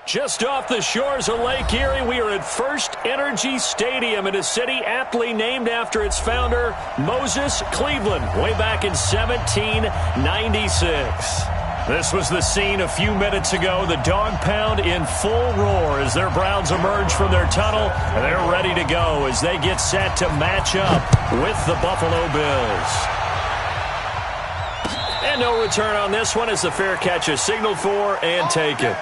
Just off the shores of Lake Erie, we are at First Energy Stadium in a city aptly named after its founder, Moses Cleveland, way back in 1796. This was the scene a few minutes ago. The dog pound in full roar as their Browns emerge from their tunnel. They're ready to go as they get set to match up with the Buffalo Bills. And no return on this one as the fair catch is signaled for and taken.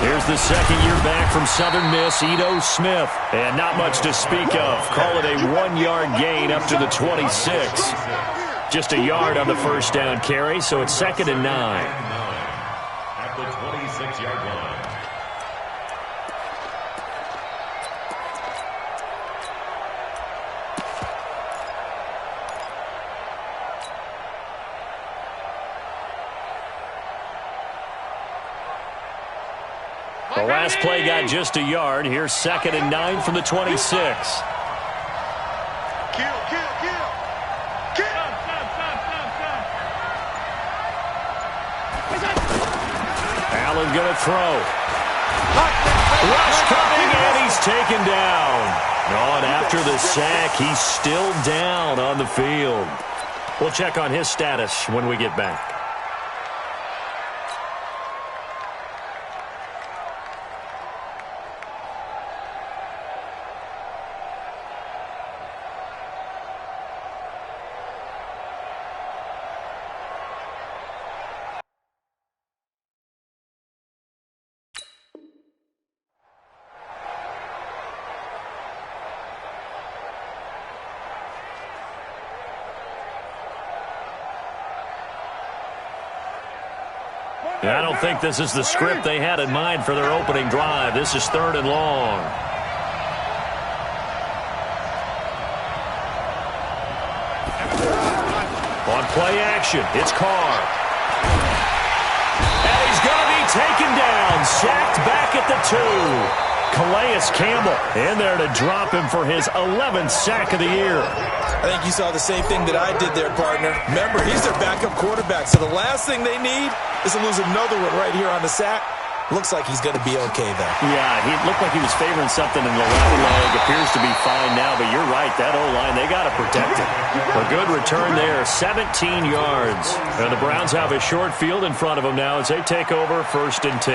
Here's the second year back from Southern Miss, Ito Smith. And not much to speak of. Call it a 1-yard gain up to the 26. Just a yard on the first down carry, so it's 2nd and 9. At the 26-yard line. The last play got just a yard. Here's 2nd and 9 from the 26. Allen going to throw. Rush coming, and he's taken down. And after the sack, he's still down on the field. We'll check on his status when we get back. I don't think this is the script they had in mind for their opening drive. This is 3rd and long. On play action, it's Carr. And he's going to be taken down, sacked back at the 2. Calais Campbell in there to drop him for his 11th sack of the year. I think you saw the same thing that I did there, partner. Remember, he's their backup quarterback, so the last thing they need is to lose another one right here on the sack. Looks like he's going to be okay, though. Yeah, he looked like he was favoring something in the left leg. Appears to be fine now, but you're right. That O-line, they got to protect it. A good return there, 17 yards. And the Browns have a short field in front of them now as they take over 1st and 10.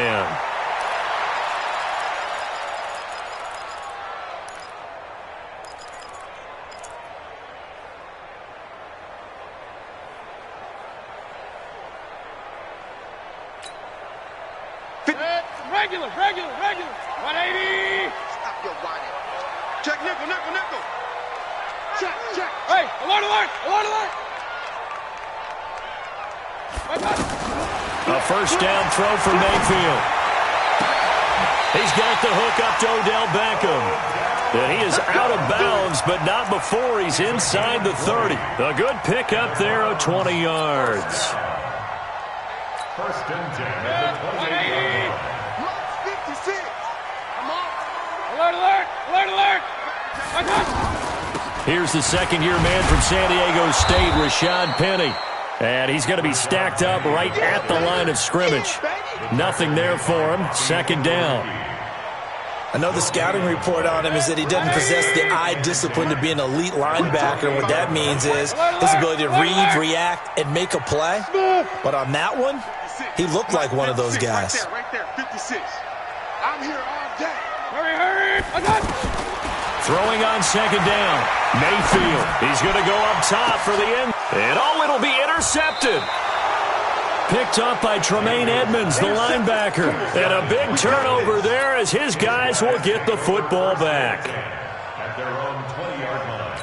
Regular. 180. Stop your whining. Check nickel. Check. Hey, alert. A first down throw for Mayfield. He's got the hook up to Odell Beckham. And he is out of bounds, but not before he's inside the 30. A good pickup there of 20 yards. 1st and 10 at the 28-yard line. Alert. Here's the second-year man from San Diego State, Rashad Penny. And he's going to be stacked up right at the line of scrimmage. Nothing there for him. 2nd down. I know the scouting report on him is that he doesn't possess the eye discipline to be an elite linebacker. What that means is his ability to read, react, and make a play. But on that one, he looked like one of those guys. Right there, 56. I'm here all day. Hurry. Throwing on 2nd down. Mayfield. He's going to go up top for the end. And it'll be intercepted. Picked up by Tremaine Edmonds, the linebacker. And a big turnover there as his guys will get the football back. At their own 20-yard line.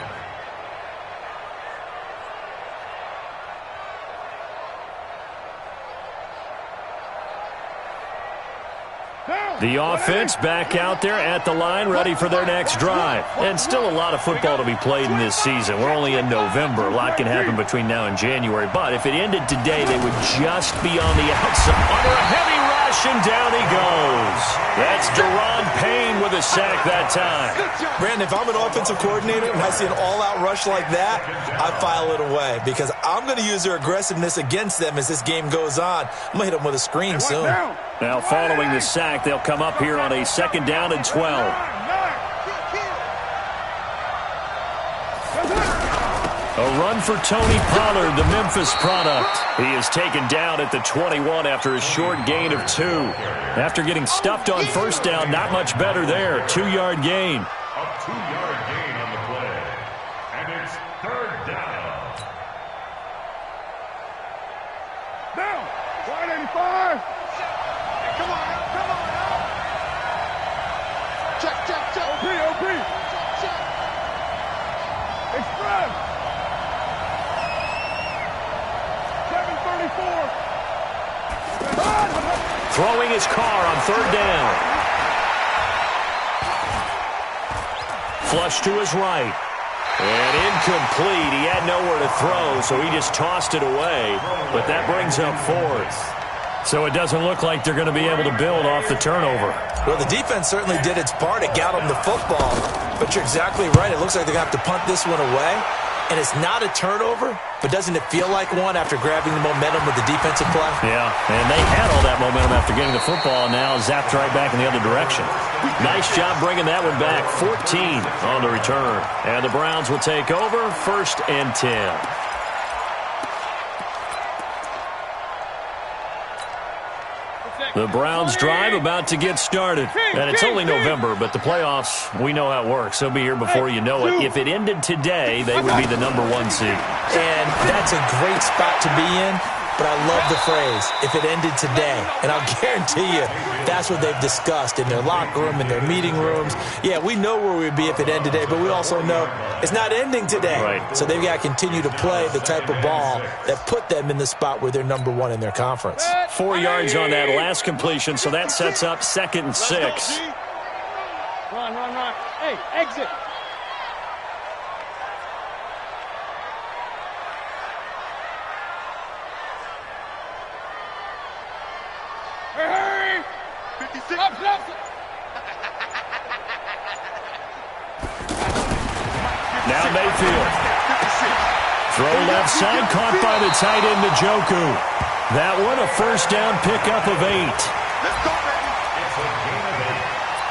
The offense back out there at the line, ready for their next drive. And still a lot of football to be played in this season. We're only in November. A lot can happen between now and January. But if it ended today, they would just be on the outside. Under a heavy rush, and down he goes. That's Deron Payne with a sack that time. Brandon, if I'm an offensive coordinator and I see an all-out rush like that, I file it away because I'm going to use their aggressiveness against them as this game goes on. I'm going to hit them with a screen soon. Now, following the sack, they'll come up here on a 2nd down and 12. A run for Tony Pollard, the Memphis product. He is taken down at the 21 after a short gain of 2. After getting stuffed on 1st down, not much better there. 2-yard gain. A 2-yard gain on the play. And it's 3rd down. Down. 185. Come on now. Come on now. Check. OP. Check. Express. 734. Throwing his car on 3rd down. Flush to his right. And incomplete. He had nowhere to throw, so he just tossed it away. But that brings up 4th. So it doesn't look like they're going to be able to build off the turnover. Well, the defense certainly did its part. It got them the football. But you're exactly right. It looks like they're going to have to punt this one away. And it's not a turnover, but doesn't it feel like one after grabbing the momentum with the defensive play? Yeah, and they had all that momentum after getting the football, and now zapped right back in the other direction. Nice job bringing that one back. 14 on the return. And the Browns will take over, 1st and 10. The Browns drive about to get started. And it's only November, but the playoffs, we know how it works. They'll be here before you know it. If it ended today, they would be the #1 seed. And that's a great spot to be in. But I love the phrase, if it ended today. And I'll guarantee you, that's what they've discussed in their locker room, in their meeting rooms. Yeah, we know where we'd be if it ended today, but we also know it's not ending today. Right. So they've got to continue to play the type of ball that put them in the spot where they're #1 in their conference. 4 yards on that last completion, so that sets up 2nd and 6. Run. Hey, exit. Hey! 56. Up. Now Mayfield. Throw left side, caught by the tight end, Njoku. That one, a 1st down pickup of 8. Let's go, baby.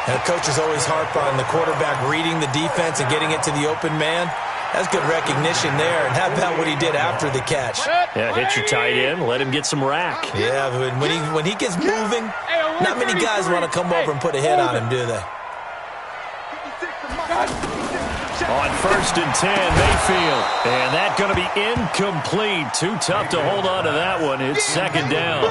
And the coaches always harp on the quarterback reading the defense and getting it to the open man. That's good recognition there. And how about what he did after the catch? Yeah, hit your tight end, let him get some rack. Yeah, but when he gets moving, not many guys want to come over and put a hit on him, do they? On 1st and 10, Mayfield. And that's going to be incomplete. Too tough to hold on to that one. It's 2nd down.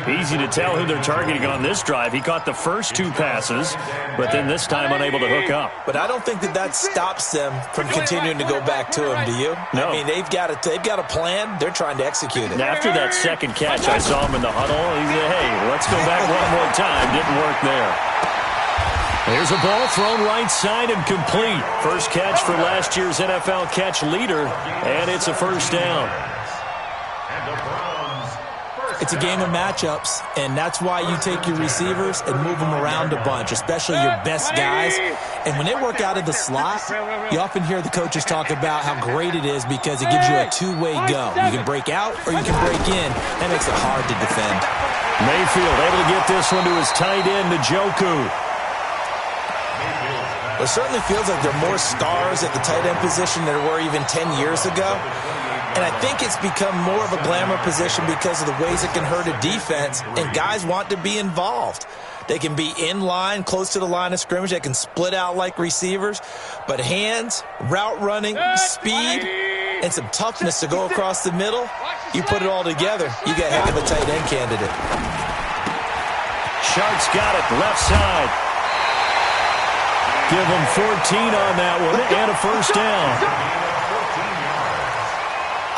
Easy to tell who they're targeting on this drive. He caught the first 2 passes, but then this time unable to hook up. But I don't think that stops them from continuing to go back to him, do you? No. I mean, they've got a plan. They're trying to execute it. And after that 2nd catch, I saw him in the huddle. He said, hey, let's go back one more time. Didn't work there. Here's a ball thrown right side and complete. First catch for last year's NFL catch leader, and it's a 1st down. It's a game of matchups, and that's why you take your receivers and move them around a bunch, especially your best guys. And when they work out of the slot, you often hear the coaches talk about how great it is because it gives you a two-way go. You can break out or you can break in. That makes it hard to defend. Mayfield able to get this one to his tight end, Njoku. It certainly feels like there are more stars at the tight end position than there were even 10 years ago. And I think it's become more of a glamour position because of the ways it can hurt a defense, and guys want to be involved. They can be in line, close to the line of scrimmage. They can split out like receivers. But hands, route running, speed, and some toughness to go across the middle, you put it all together, you got a heck of a tight end candidate. Sharks got it, left side. Give them 14 on that one and a 1st down.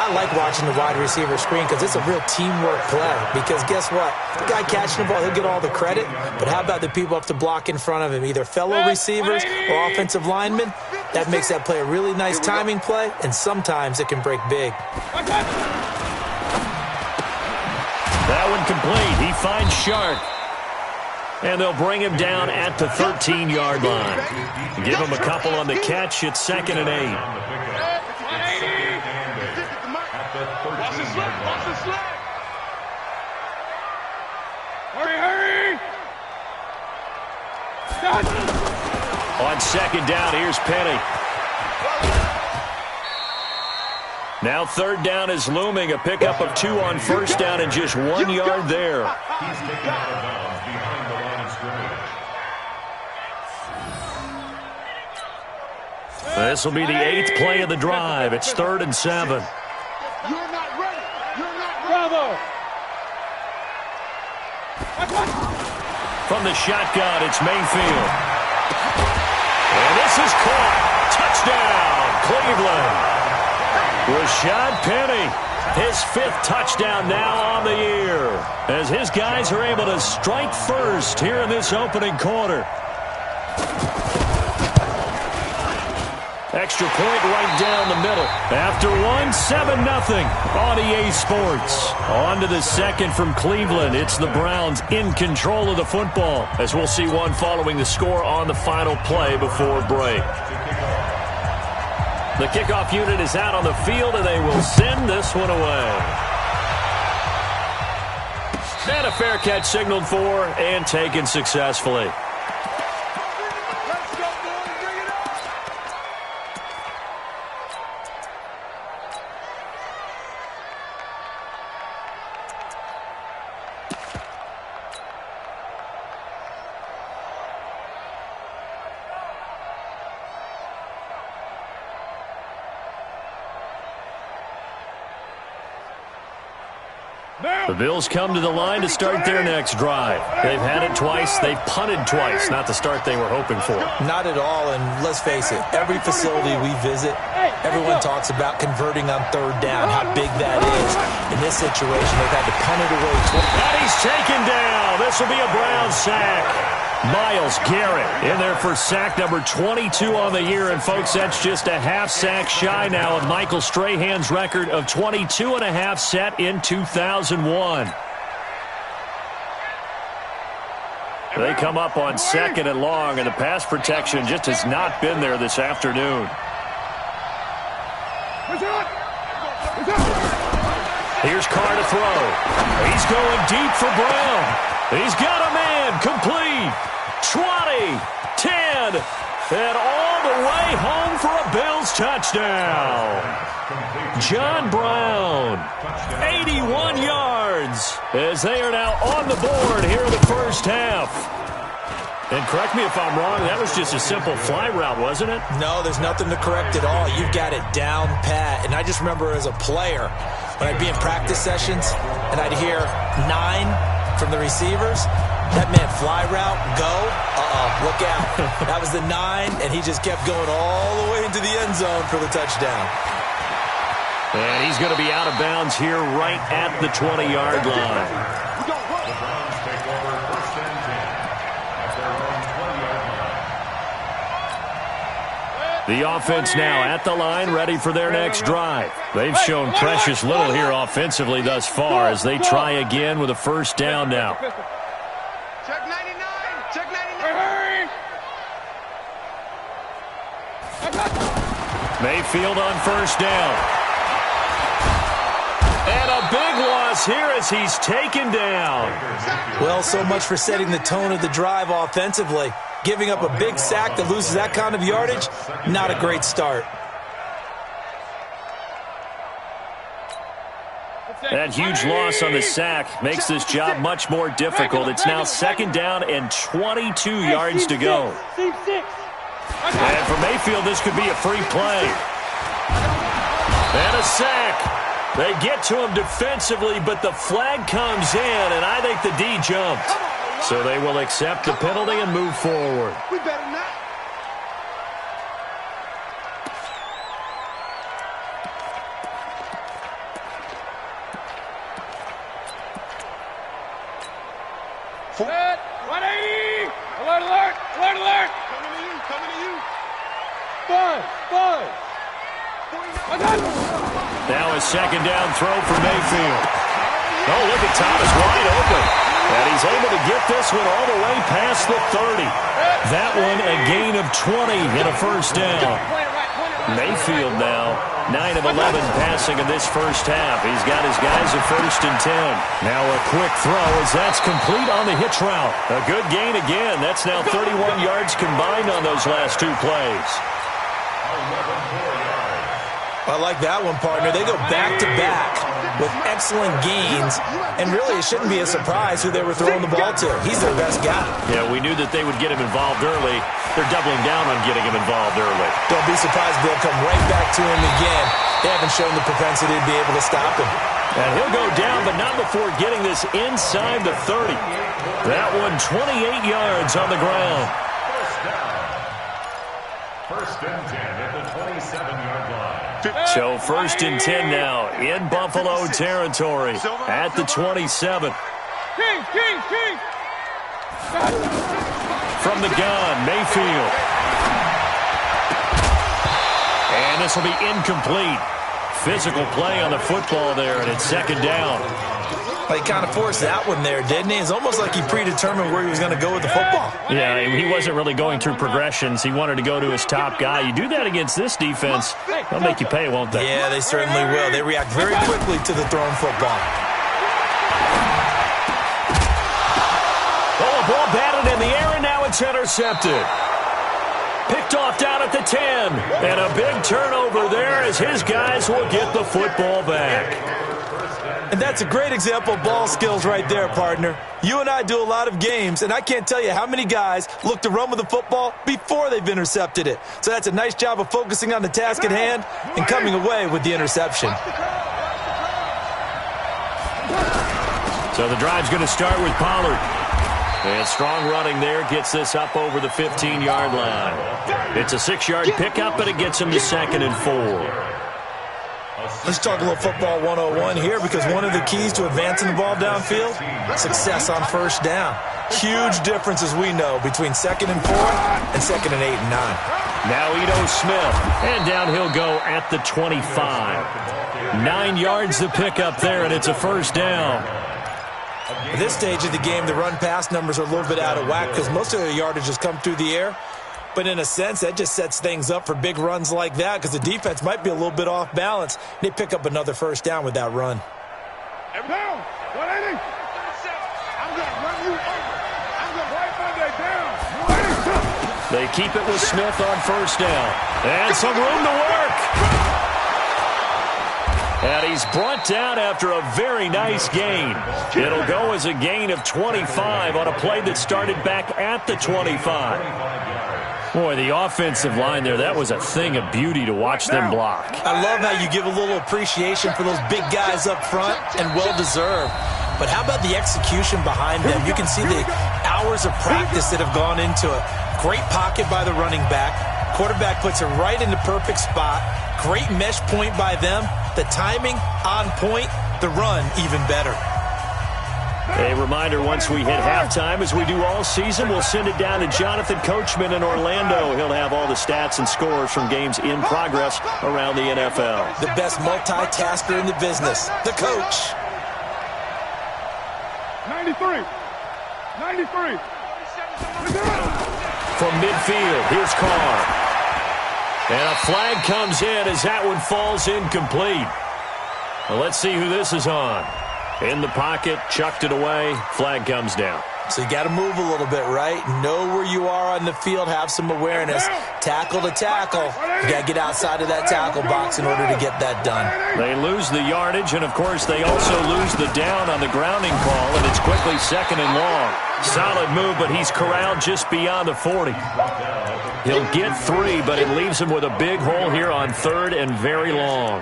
I I like watching the wide receiver screen because it's a real teamwork play. Because guess what? The guy catching the ball, he'll get all the credit. But how about the people up to block in front of him, either fellow receivers or offensive linemen? That makes that play a really nice timing play, and sometimes it can break big. That one complete. He finds Shark. And they'll bring him down at the 13-yard line. Give him a couple on the catch. It's 2nd and 8. Hurry! On 2nd down, here's Penny. Now 3rd down is looming. A pickup of 2 on 1st down and just 1 yard there. He's taken out of bounds behind the line of scrimmage. This will be the 8th play of the drive. It's 3rd and 7. You're not ready. You're not ready. Bravo. From the shotgun, it's Mayfield. And this is caught. Touchdown, Cleveland. Rashad Penny, his 5th touchdown now on the year, as his guys are able to strike first here in this opening quarter. Extra point right down the middle. After one, 7-0 on EA Sports. On to the 2nd from Cleveland. It's the Browns in control of the football, as we'll see one following the score on the final play before break. The kickoff unit is out on the field, and they will send this one away. And a fair catch signaled for and taken successfully. The Bills come to the line to start their next drive. They've had it twice. They've punted twice. Not the start they were hoping for. Not at all, and let's face it, every facility we visit, everyone talks about converting on 3rd down, how big that is. In this situation, they've had to punt it away twice. And he's taken down. This will be a Brown sack. Myles Garrett in there for sack number 22 on the year. And, folks, that's just a half sack shy now of Michael Strahan's record of 22.5 set in 2001. They come up on 2nd and long, and the pass protection just has not been there this afternoon. Here's Carr to throw. He's going deep for Brown. He's got a man. Complete. 20, 10, and all the way home for a Bills touchdown. John Brown, 81 yards, as they are now on the board here in the first half. And correct me if I'm wrong, that was just a simple fly route, wasn't it? No, there's nothing to correct at all. You've got it down pat. And I just remember as a player, when I'd be in practice sessions, and I'd hear 9 from the receivers, that meant fly route, go, look out. That was the 9, and he just kept going all the way into the end zone for the touchdown. And he's going to be out of bounds here right at the 20-yard line. The Browns take over 1st and 10 at their own 20-yard line. The offense now at the line, ready for their next drive. They've shown precious little here offensively thus far as they try again with a 1st down now. Check 99. Check 99. Mayfield on 1st down. And a big loss here as he's taken down. Well, so much for setting the tone of the drive offensively. Giving up a big sack that loses that kind of yardage, not a great start. That huge loss on the sack makes this job much more difficult. It's now 2nd down and 22 yards to go. And for Mayfield, this could be a free play. And a sack. They get to him defensively, but the flag comes in, and I think the D jumped. So they will accept the penalty and move forward. We better not. 180! Alert, alert! Alert, alert! Coming to you, coming to you. Five. Now a second down throw for Mayfield. Oh, look at Thomas wide open. And he's able to get this one all the way past the 30. That one a gain of 20 and a first down. Mayfield now 9 of 11 passing in this first half. He's got his guys at 1st and 10. Now a quick throw as that's complete on the hitch route. A good gain again. That's now 31 yards combined on those last two plays. I like that one, partner. They go back-to-back with excellent gains, and really it shouldn't be a surprise who they were throwing the ball to. He's their best guy. Yeah, we knew that they would get him involved early. They're doubling down on getting him involved early. Don't be surprised they'll come right back to him again. They haven't shown the propensity to be able to stop him. And he'll go down, but not before getting this inside the 30. That one 28 yards on the ground. First and 10 at the 27-yard line. So 1st and 10 now in Buffalo territory at the 27. King! From the gun, Mayfield. And this will be incomplete. Physical play on the football there, and it's second down. He kind of forced that one there, didn't he? It's almost like he predetermined where he was going to go with the football. Yeah, he wasn't really going through progressions. He wanted to go to his top guy. You do that against this defense, they'll make you pay, won't they? Yeah, they certainly will. They react very quickly to the thrown football. Oh, a ball batted in the air, and now it's intercepted. Picked off down at the 10. And a big turnover there as his guys will get the football back. And that's a great example of ball skills right there, partner. You and I do a lot of games, and I can't tell you how many guys look to run with the football before they've intercepted it. So that's a nice job of focusing on the task at hand and coming away with the interception. So the drive's going to start with Pollard. And strong running there gets this up over the 15-yard line. It's a 6-yard pickup, but it gets him to 2nd and 4. Let's talk a little football 101 here, because one of the keys to advancing the ball downfield, success on first down. Huge difference, as we know, between 2nd and 4 and 2nd and 8 and 9. Now Ito Smith, and down he'll go at the 25. 9 yards to pick up there, and it's a first down. At this stage of the game, the run-pass numbers are a little bit out of whack because most of their yardage has come through the air. But in a sense, that just sets things up for big runs like that because the defense might be a little bit off balance. They pick up another first down with that run. Down, 180. I'm going to run you over. I'm going to right Monday down. 180. They keep it with Smith on first down. And some room to work. And he's brought down after a very nice gain. It'll go as a gain of 25 on a play that started back at the 25. Boy, the offensive line there, that was a thing of beauty to watch them block. I love how you give a little appreciation for those big guys up front, and well-deserved. But how about the execution behind them? You can see the hours of practice that have gone into it. Great pocket by the running back. Quarterback puts it right in the perfect spot. Great mesh point by them. The timing on point. The run even better. A reminder, once we hit halftime, as we do all season, we'll send it down to Jonathan Coachman in Orlando. He'll have all the stats and scores from games in progress around the NFL. The best multitasker in the business, the coach. 93. From midfield, here's Carr. And a flag comes in as that one falls incomplete. Well, let's see who this is on. In the pocket, chucked it away, flag comes down. So you got to move a little bit, right? Know where you are on the field, have some awareness. Tackle to tackle. You got to get outside of that tackle box in order to get that done. They lose the yardage, and of course they also lose the down on the grounding call, and it's quickly 2nd and long. Solid move, but he's corralled just beyond the 40. He'll get 3, but it leaves him with a big hole here on 3rd and very long.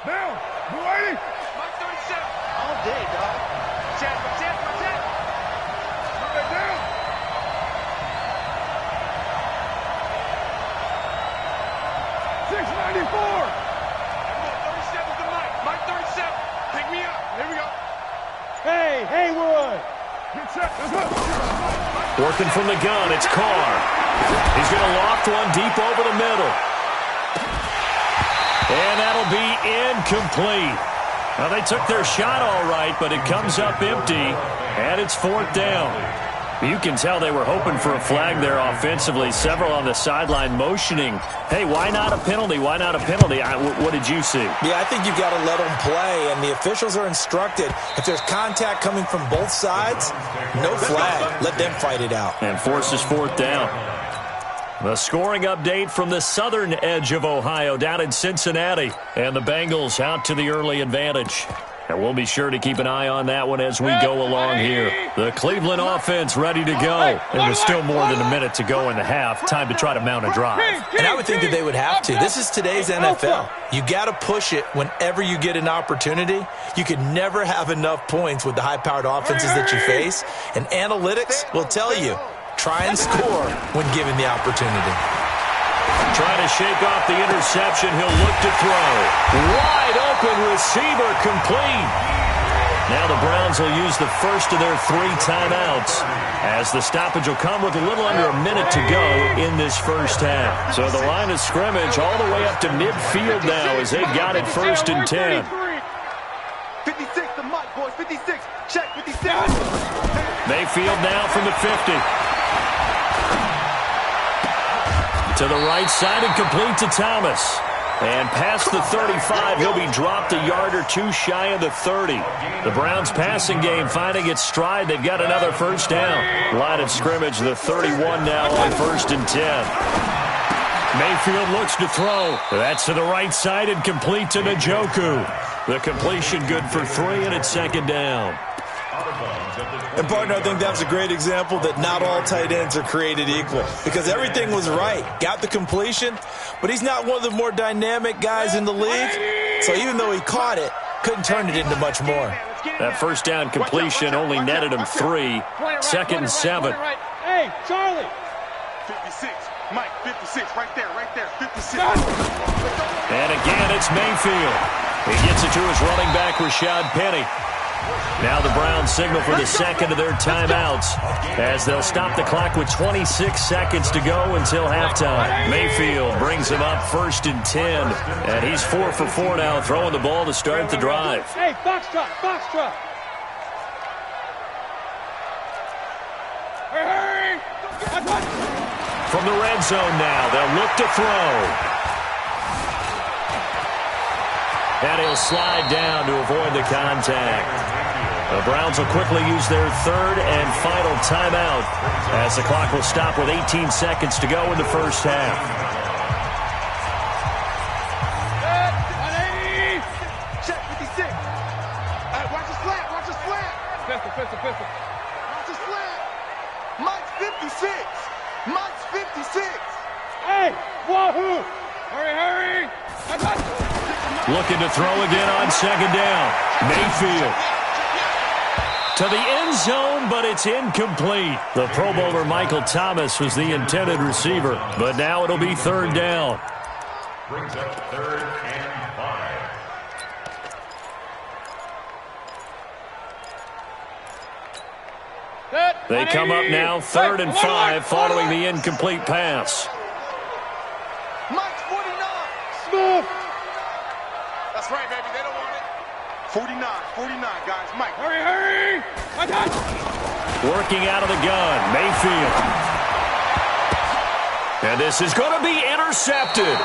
Down, 180. All day, dog. Check. Monday down. Haywood. Get set. Let's go. Working from the gun, it's Carr. He's going to loft one deep over the middle. And that'll be incomplete. Now, they took their shot all right, but it comes up empty, and it's 4th down. You can tell they were hoping for a flag there offensively. Several on the sideline motioning, hey, why not a penalty? Why not a penalty? What did you see? Yeah, I think you've got to let them play, and the officials are instructed, if there's contact coming from both sides, no flag. Let them fight it out. And forces 4th down. The scoring update from the southern edge of Ohio down in Cincinnati. And the Bengals out to the early advantage. And we'll be sure to keep an eye on that one as we go along here. The Cleveland offense ready to go. And with still more than a minute to go in the half, time to try to mount a drive. And I would think that they would have to. This is today's NFL. You got to push it whenever you get an opportunity. You can never have enough points with the high-powered offenses that you face. And analytics will tell you, try and score when given the opportunity. Trying to shake off the interception. He'll look to throw. Wide open receiver complete. Now the Browns will use the first of their 3 timeouts as the stoppage will come with a little under a minute to go in this first half. So the line of scrimmage all the way up to midfield now as they've got it 1st and 10. 56, the mic, boys. 56. Check, 56. Mayfield now from the 50. To the right side and complete to Thomas. And past the 35, he'll be dropped a yard or 2 shy of the 30. The Browns passing game finding its stride. They've got another first down. Line of scrimmage, the 31 now on 1st and 10. Mayfield looks to throw. That's to the right side and complete to Njoku. The completion good for 3, and it's 2nd down. And, partner, I think that's a great example that not all tight ends are created equal because everything was right. Got the completion, but he's not one of the more dynamic guys in the league. So even though he caught it, couldn't turn it into much more. That first down completion only netted him 3. 2nd and 7. Hey, Charlie. 56. Mike, 56. Right there, 56. And again, it's Mayfield. He gets it to his running back, Rashad Penny. Now the Browns signal for the 2nd of their timeouts as they'll stop the clock with 26 seconds to go until halftime. Mayfield brings him up 1st and 10, and he's 4 for 4 now, throwing the ball to start the drive. Hey, box truck, box truck. Hurry, From the red zone now, they'll look to throw. And he'll slide down to avoid the contact. The Browns will quickly use their 3rd and final timeout as the clock will stop with 18 seconds to go in the first half. 180. Check, 56. Watch his flat, watch his flat. Pistol. Watch his flat. Mike's 56. Mike's 56. Hey, wahoo. Hurry. Looking to throw again on 2nd down. Mayfield to the end zone, but it's incomplete. The Pro Bowler Michael Thomas was the intended receiver, but now it'll be 3rd down. Brings up 3rd and 5. They come up now 3rd and 5 following the incomplete pass. Mike's 49. Smooth. That's right, baby. They don't want it. 49, guys. Mike. Hurry. Working out of the gun, Mayfield. And this is going to be intercepted.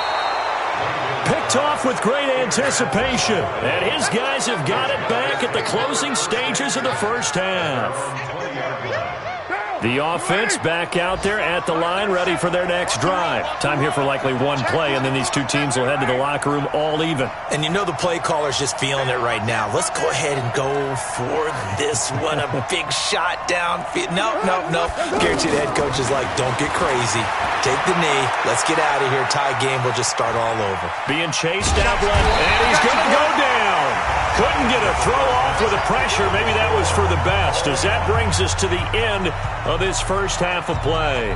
Picked off with great anticipation. And his guys have got it back at the closing stages of the first half. The offense back out there at the line, ready for their next drive. Time here for likely one play, and then these two teams will head to the locker room all even. And you know the play caller's just feeling it right now. Let's go ahead and go for this one. A big shot downfield. No. Guarantee the head coach is like, don't get crazy. Take the knee. Let's get out of here. Tie game. We'll just start all over. Being chased out left, and he's going to go down. Couldn't get a throw off with the pressure. Maybe that was for the best, as that brings us to the end of this first half of play.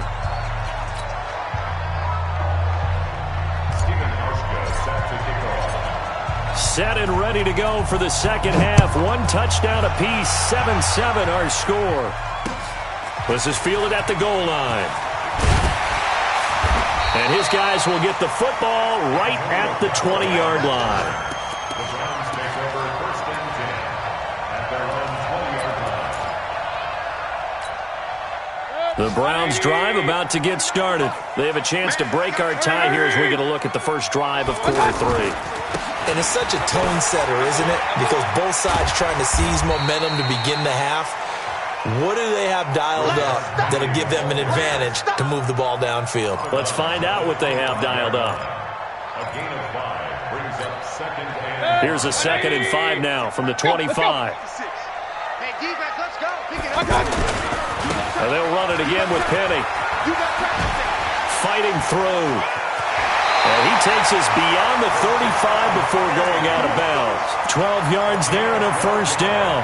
Set and ready to go for the second half. One touchdown apiece, 7-7 our score. This is fielded at the goal line. And his guys will get the football right at the 20-yard line. The Browns take over first and 10 at their own 20-yard line. The Browns drive about to get started. They have a chance to break our tie here as we get a look at the first drive of quarter 3. And it's such a tone setter, isn't it? Because both sides trying to seize momentum to begin the half. What do they have dialed up that'll give them an advantage to move the ball downfield? Let's find out what they have dialed up. A gain of 5 brings up second and... Here's a 2nd and 5 now from the 25. Hey, defense, let's go. And they'll run it again with Penny. Fighting through. And he takes us beyond the 35 before going out of bounds. 12 yards there and a first down.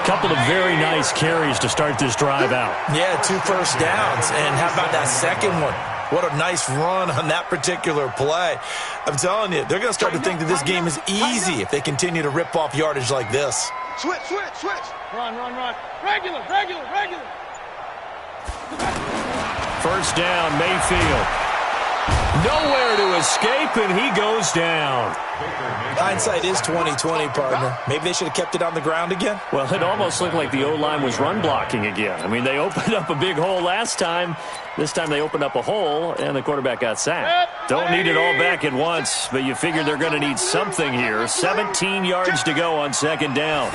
Couple of very nice carries to start this drive out. Yeah, 2 first downs. And how about that second one? What a nice run on that particular play. I'm telling you, they're going to start to think that this game is easy if they continue to rip off yardage like this. Switch. Run. Regular. First down, Mayfield. Nowhere to escape, and he goes down. Hindsight is 20/20, partner. Maybe they should have kept it on the ground again. Well, it almost looked like the O-line was run blocking again. I mean, they opened up a big hole last time. This time they opened up a hole, and the quarterback got sacked. Don't need it all back at once, but you figure they're going to need something here. 17 yards to go on second down.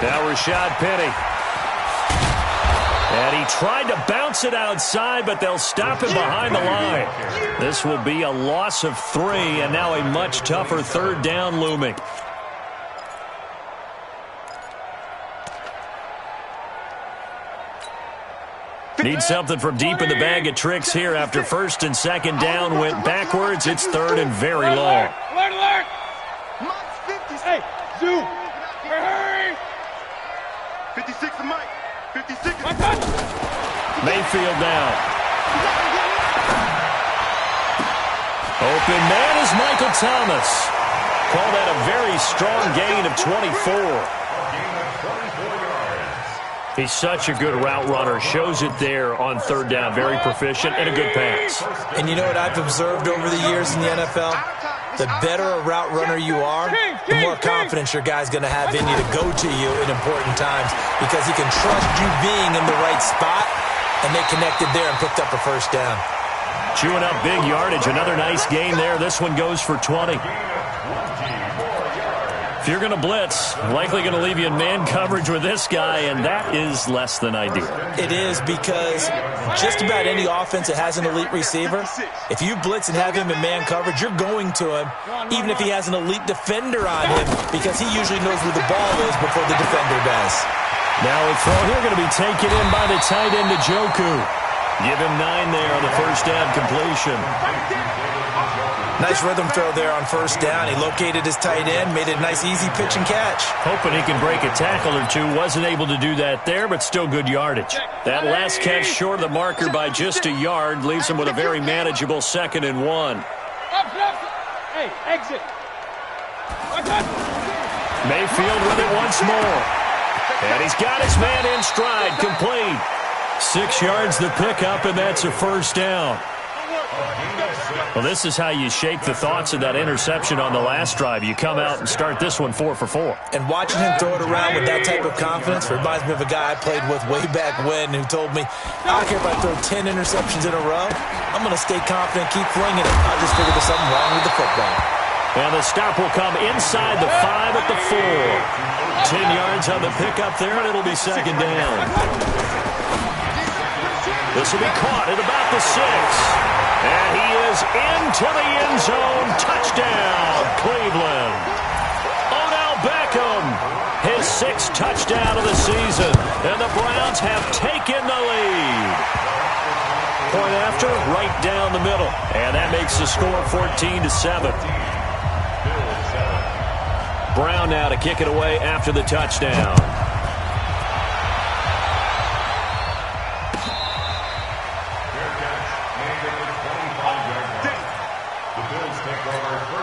Now Rashad Penny. And he tried to bounce it outside, but they'll stop him behind the line. This will be a loss of 3, and now a much tougher third down looming. Need something from deep in the bag of tricks here after first and second down went backwards. It's third and very long. Alert! Hey, Zoo! Hurry! 56 to Mike. 56. Mayfield now. Open man is Michael Thomas. Call that a very strong gain of 24. He's such a good route runner. Shows it there on third down. Very proficient and a good pass. And you know what I've observed over the years in the NFL? The better a route runner you are, the more confidence your guy's going to have in you to go to you in important times because he can trust you being in the right spot, and they connected there and picked up a first down. Chewing up big yardage. Another nice gain there. This one goes for 20. If you're going to blitz, likely going to leave you in man coverage with this guy, and that is less than ideal. It is because just about any offense that has an elite receiver, if you blitz and have him in man coverage, you're going to him, even if he has an elite defender on him, because he usually knows where the ball is before the defender does. Now a throw here going to be taken in by the tight end, Njoku. Give him 9 there on the first down completion. Nice rhythm throw there on first down. He located his tight end, made it a nice, easy pitch and catch. Hoping he can break a tackle or two. Wasn't able to do that there, but still good yardage. That last catch short of the marker by just a yard leaves him with a very manageable 2nd and 1. Hey, exit. Mayfield with it once more. And he's got his man in stride, complete. 6 yards the pickup, and that's a first down. Well, this is how you shake the thoughts of that interception on the last drive. You come out and start this one 4 for 4. And watching him throw it around with that type of confidence reminds me of a guy I played with way back when who told me, I don't care if I throw 10 interceptions in a row. I'm going to stay confident, keep flinging it. I just figured there's something wrong with the football. And the stop will come inside the 5 at the 4. 10 yards on the pickup there, and it'll be second down. This will be caught at about the 6. And he is into the end zone. Touchdown, Cleveland. Odell Beckham, his 6th touchdown of the season. And the Browns have taken the lead. Point after, right down the middle. And that makes the score 14-7. Brown now to kick it away after the touchdown. The Bills take over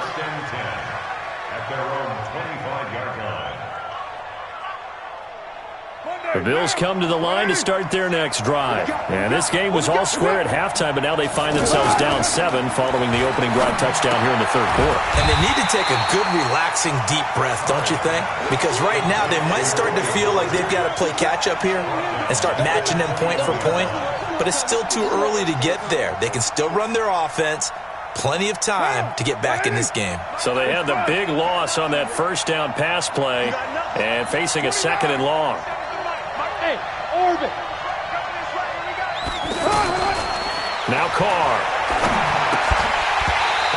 Bills come to the line to start their next drive. And this game was all square at halftime, but now they find themselves down 7 following the opening drive touchdown here in the third quarter. And they need to take a good, relaxing, deep breath, don't you think? Because right now they might start to feel like they've got to play catch-up here and start matching them point for point. But it's still too early to get there. They can still run their offense. Plenty of time to get back in this game. So they had the big loss on that first down pass play and facing a 2nd and long. Hey, Orbit. Now Carr.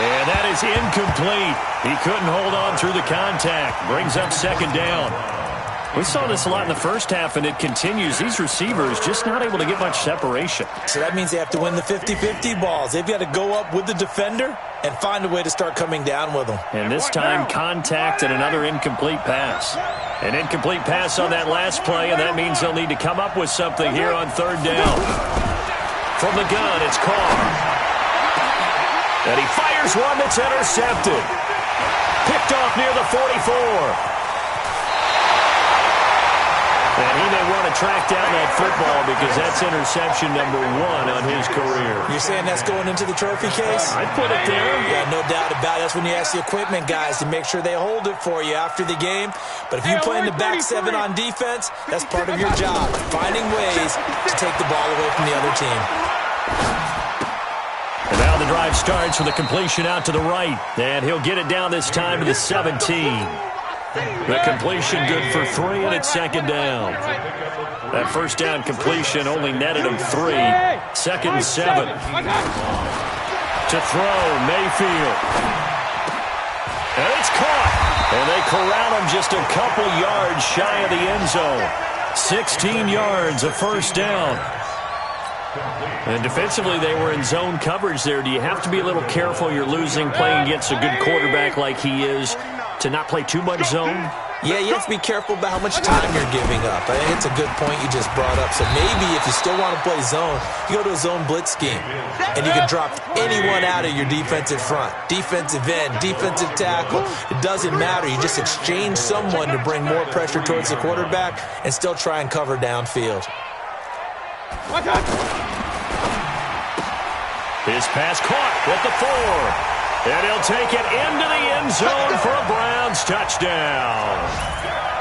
And that is incomplete. He couldn't hold on through the contact. Brings up 2nd down. We saw this a lot in the first half, and it continues. These receivers just not able to get much separation. So that means they have to win the 50-50 balls. They've got to go up with the defender and find a way to start coming down with them. And this time, contact and another incomplete pass. An incomplete pass on that last play, and that means they'll need to come up with something here on 3rd down. From the gun, it's Carr. And he fires one that's intercepted. Picked off near the 44. And he may want to track down that football because that's interception number 1 on his career. You're saying that's going into the trophy case? I'd put it there. Yeah, no doubt about it. That's when you ask the equipment guys to make sure they hold it for you after the game. But if you play in the back 7 on defense, that's part of your job, finding ways to take the ball away from the other team. And now the drive starts with a completion out to the right. And he'll get it down this time to the 17. The completion good for 3, and it's 2nd down. That first down completion only netted him 3. 2nd and 7. To throw, Mayfield. And it's caught. And they corral him just a couple yards shy of the end zone. 16 yards, a first down. And defensively, they were in zone coverage there. Do you have to be a little careful? You're losing playing against a good quarterback like he is to not play too much zone? Yeah, you have to be careful about how much time you're giving up. I think it's a good point you just brought up. So maybe if you still want to play zone, you go to a zone blitz scheme. And you can drop anyone out of your defensive front. Defensive end, defensive tackle. It doesn't matter. You just exchange someone to bring more pressure towards the quarterback and still try and cover downfield. His pass caught at the 4. And he'll take it into the end zone for a Browns touchdown.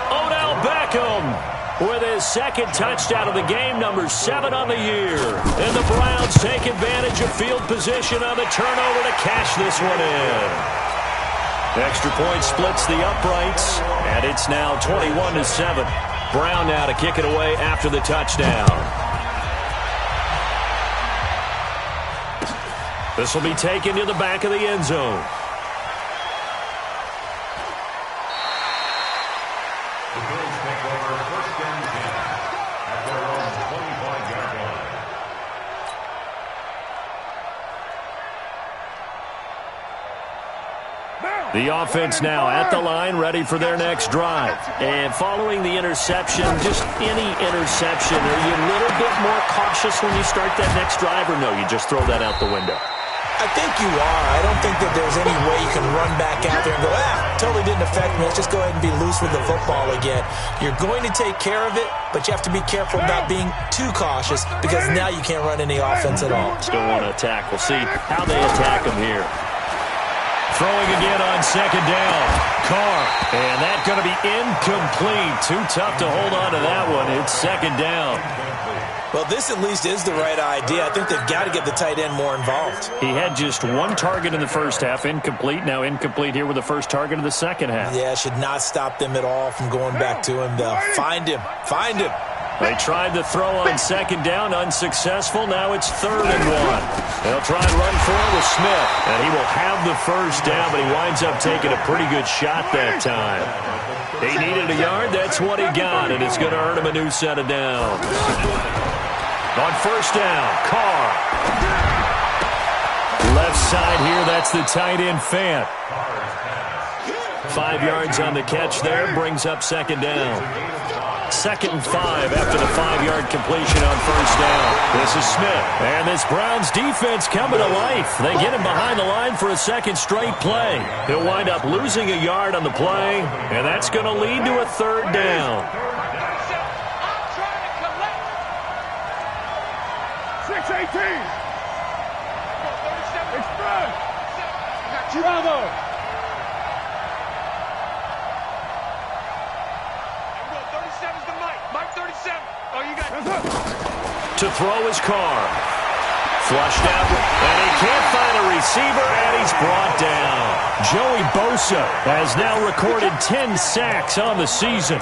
Odell Beckham with his 2nd touchdown of the game, number 7 on the year. And the Browns take advantage of field position on the turnover to cash this one in. Extra point splits the uprights, and it's now 21-7. Brown now to kick it away after the touchdown. This will be taken to the back of the end zone. The Bills take over 1st and 10 at their own 25-yard line. The offense now at the line, ready for their next drive. And following the interception, just any interception, are you a little bit more cautious when you start that next drive, or no, you just throw that out the window? I think you are. I don't think that there's any way you can run back out there and go, totally didn't affect me. Let's just go ahead and be loose with the football again. You're going to take care of it, but you have to be careful about being too cautious because now you can't run any offense at all. Still want to attack. We'll see how they attack him here. Throwing again on 2nd down. Carr. And that's going to be incomplete. Too tough to hold on to that one. It's 2nd down. Well, this at least is the right idea. I think they've got to get the tight end more involved. He had just 1 target in the first half, incomplete. Now incomplete here with the first target of the second half. Yeah, should not stop them at all from going back to him, though. Find him. Find him. They tried to throw on 2nd down, unsuccessful. Now it's 3rd and 1. They'll try and run for it with Smith. And he will have the first down, but he winds up taking a pretty good shot that time. He needed a yard. That's what he got, and it's going to earn him a new set of downs. On 1st down, Carr. Left side here, that's the tight end, Fant. 5 yards on the catch there, brings up 2nd down. 2nd and 5 after the 5-yard completion on 1st down. This is Smith. And this Browns defense coming to life. They get him behind the line for a 2nd straight play. He'll wind up losing a yard on the play, and that's going to lead to a 3rd down. 6-18. Express. Bravo. To throw his car. Flushed out, and he can't find a receiver, and he's brought down. Joey Bosa has now recorded 10 sacks on the season.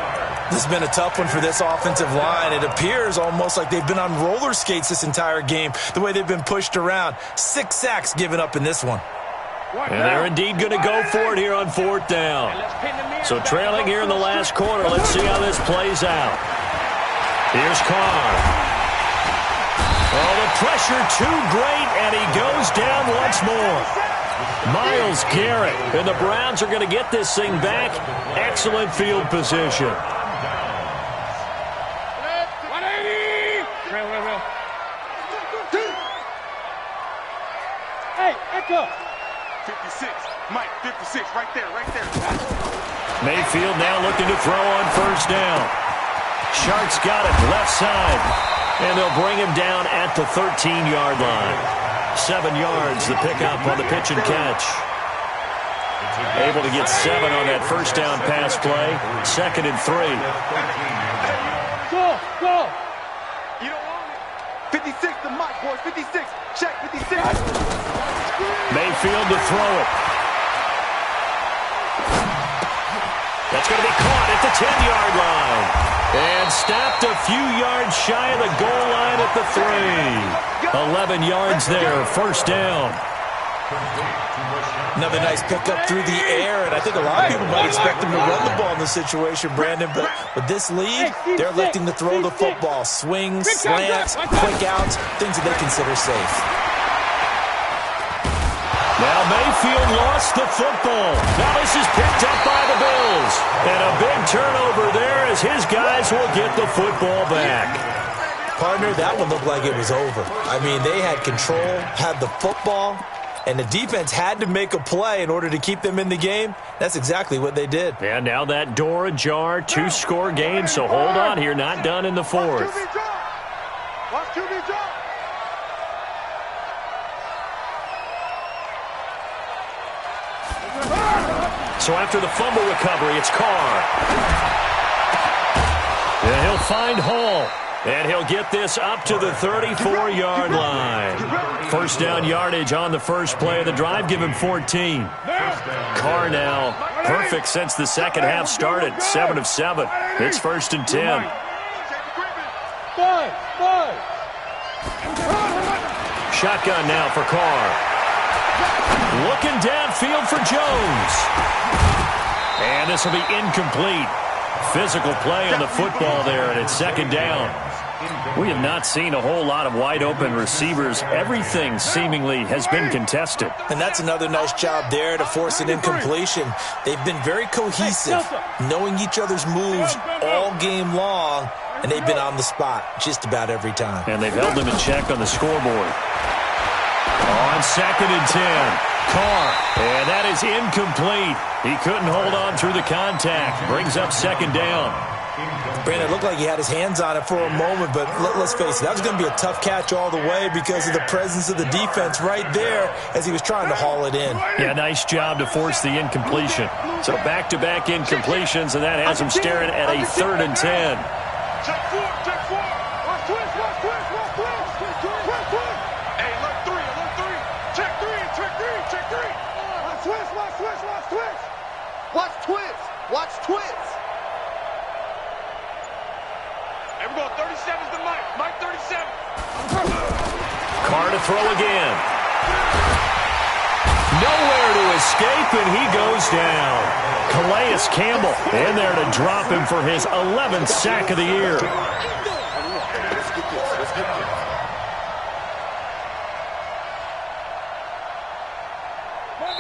This has been a tough one for this offensive line. It appears almost like they've been on roller skates this entire game, the way they've been pushed around. 6 sacks given up in this one. And they're indeed going to go for it here on 4th down. So trailing here in the last quarter. Let's see how this plays out. Here's Carr. Oh, the pressure too great, and he goes down once more. Myles Garrett, and the Browns are going to get this thing back. Excellent field position. 180. Hey, Echo. 56. Mike, 56. Right there, right there. Mayfield now looking to throw on 1st down. Shark's got it left side. And they'll bring him down at the 13-yard line. 7 yards, the pickup on the pitch and catch. Able to get 7 on that 1st down pass play. 2nd and 3. Go, go. You don't want it. 56 to Mike, boys. 56. Check, 56. Mayfield to throw it. That's going to be caught at the 10-yard line. And stopped a few yards shy of the goal line at the 3. 11 yards there, 1st down. Another nice pickup through the air, and I think a lot of people might expect them to run the ball in this situation, Brandon. But with this lead, they're electing to throw the football. Swings, slants, quick outs, things that they consider safe. Now Mayfield lost the football. Now this is picked up by the Bills. And a big turnover there as his guys will get the football back. Partner, that one looked like it was over. I mean, they had control, had the football, and the defense had to make a play in order to keep them in the game. That's exactly what they did. And now that door ajar, 2-score game, so hold on here, not done in the 4th. Watch QB drop. So after the fumble recovery, it's Carr. And he'll find Hall. And he'll get this up to the 34-yard line. 1st down yardage on the first play of the drive. Give him 14. Carr now perfect since the second half started. 7 of 7. It's 1st and 10. Shotgun now for Carr. Looking downfield for Jones. And this will be incomplete. Physical play on the football there, and it's 2nd down. We have not seen a whole lot of wide-open receivers. Everything seemingly has been contested. And that's another nice job there to force an incompletion. They've been very cohesive, knowing each other's moves all game long, and they've been on the spot just about every time. And they've held them in check on the scoreboard. On 2nd and 10. Carr, and that is incomplete. He couldn't hold on through the contact. Brings up 2nd down. Brandon, it looked like he had his hands on it for a moment, but let's face it, that was going to be a tough catch all the way because of the presence of the defense right there as he was trying to haul it in. Yeah, nice job to force the incompletion. So back-to-back incompletions, and that has him staring at a 3rd and 10. Check 4, check 4. Watch twist, watch twist, watch twist. Watch twist. Hey, look 3, look 3. Check 3, check 3, check 3. Watch twist, watch twist, watch twist. Watch twist, watch twist. Hey, we're going 37's to Mike. Mike 37. Carr to throw again. Nowhere to escape, and he goes down. Calais Campbell in there to drop him for his 11th sack of the year.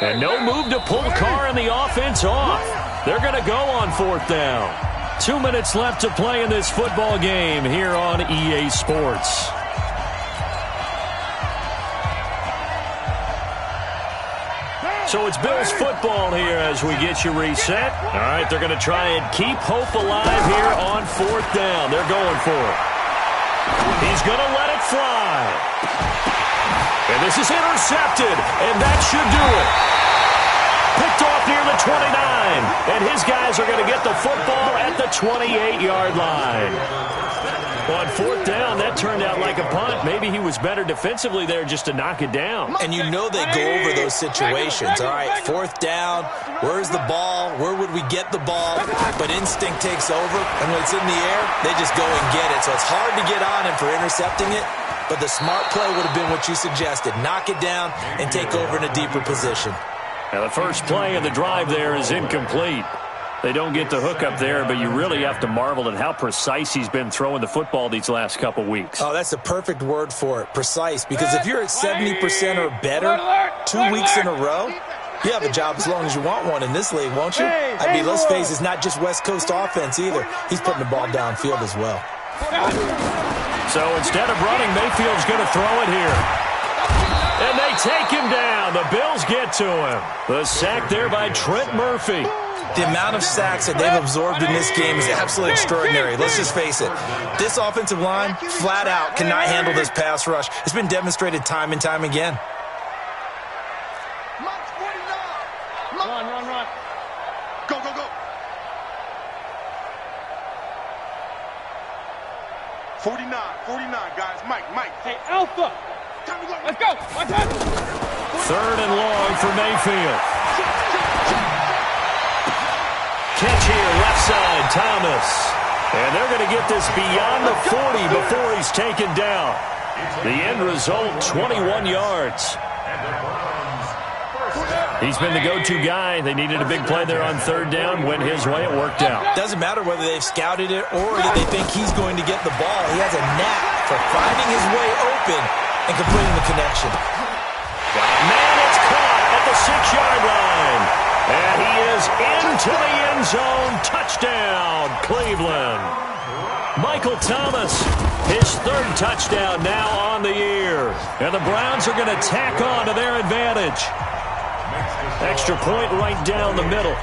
And no move to pull Carr and the offense off. They're going to go on 4th down. 2 minutes left to play in this football game here on EA Sports. So it's Bills football here as we get you reset. All right, they're going to try and keep hope alive here on 4th down. They're going for it. He's going to let it fly. intercepted, and that should do it. Picked off near the 29, and his guys are going to get the football at the 28-yard line. On fourth down, that turned out like a punt. Maybe he was better defensively there just to knock it down. And you know they go over those situations. All right, fourth down, where's the ball? Where would we get the ball? But instinct takes over, and when it's in the air, they just go and get it. So it's hard to get on him for intercepting it, but the smart play would have been what you suggested. Knock it down and take over in a deeper position. Now, the first play of the drive there is incomplete. They don't get the hook up there, but you really have to marvel at how precise he's been throwing the football these last couple weeks. Oh, that's a perfect word for it, precise, because if you're at 70% or better 2 weeks in a row, you have a job as long as you want one in this league, won't you? I mean, let's face it, it's not just West Coast offense either. He's putting the ball downfield as well. So instead of running, Mayfield's going to throw it here. And they take him down. The Bills get to him. The sack there by Trent Murphy. The amount of sacks that they've absorbed in this game is absolutely extraordinary. Let's just face it. This offensive line, flat out, cannot handle this pass rush. It's been demonstrated time and time again. Run. Go. 49, guys. Mike. Hey, Alpha. Let's go. Third and long for Mayfield. Catch here, left side, Thomas. And they're going to get this beyond the 40 before he's taken down. The end result, 21 yards. He's been the go-to guy. They needed a big play there on third down. Went his way. It worked out. Doesn't matter whether they've scouted it or that they think he's going to get the ball. He has a knack for finding his way open and completing the connection. Man, it's caught at the 6-yard line. And he is into the end zone. Touchdown, Cleveland. Michael Thomas, his third touchdown now on the year. And the Browns are going to tack on to their advantage. Extra point right down the middle.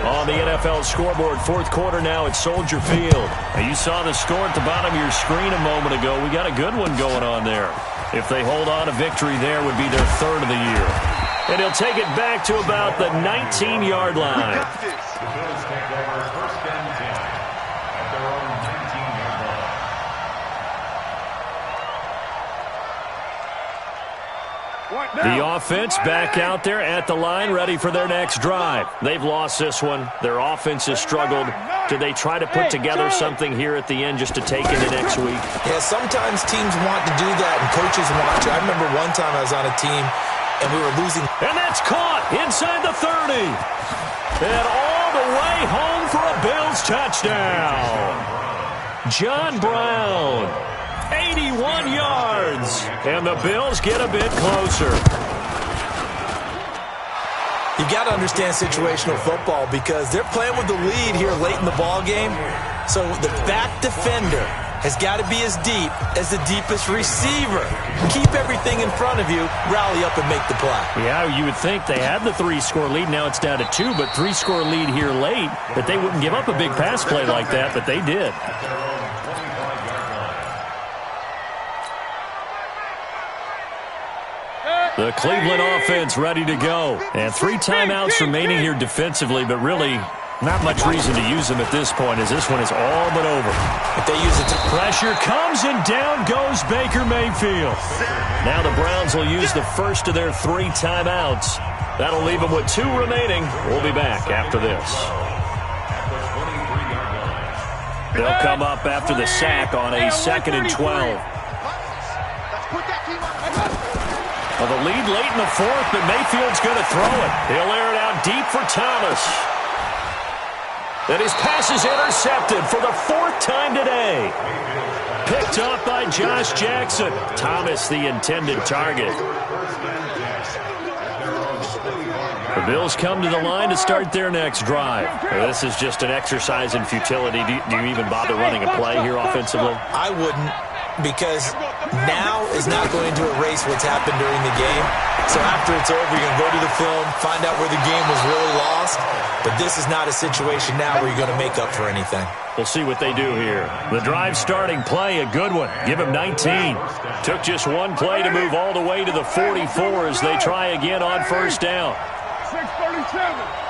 On the NFL scoreboard, fourth quarter now at Soldier Field. Now you saw the score at the bottom of your screen a moment ago. We got a good one going on there. If they hold on, a victory there would be their third of the year. And he'll take it back to about the 19-yard line. The Bills take over first and 10 at their own 19-yard line. The offense back out there at the line, ready for their next drive. They've lost this one. Their offense has struggled. Do they try to put together something here at the end just to take into next week? Yeah, sometimes teams want to do that and coaches want to. I remember one time I was on a team and we were losing. And that's caught inside the 30. And all the way home for a Bills touchdown. John Brown, 81 yards. And the Bills get a bit closer. You've got to understand situational football because they're playing with the lead here late in the ball game. So the back defender has got to be as deep as the deepest receiver. Keep everything in front of you, rally up and make the play. Yeah, you would think they had the 3-score lead. Now it's down to 2, but 3-score lead here late, that they wouldn't give up a big pass play like that, but they did. The Cleveland offense ready to go. And 3 timeouts remaining here defensively, but really not much reason to use them at this point as this one is all but over. If they use it, pressure comes and down goes Baker Mayfield. Now the Browns will use the first of their 3 timeouts. That'll leave them with 2 remaining. We'll be back after this. They'll come up after the sack on a 2nd and 12. Well, the lead late in the 4th, but Mayfield's going to throw it. He'll air it out deep for Thomas. And his pass is intercepted for the 4th time today. Picked up by Josh Jackson. Thomas, the intended target. The Bills come to the line to start their next drive. This is just an exercise in futility. Do you even bother running a play here offensively? I wouldn't, because now is not going to erase what's happened during the game. So after it's over, you're going to go to the film, find out where the game was really lost. But this is not a situation now where you're going to make up for anything. We'll see what they do here. The drive starting play, a good one. Give him 19. Took just one play to move all the way to the 44 as they try again on first down. 6:37.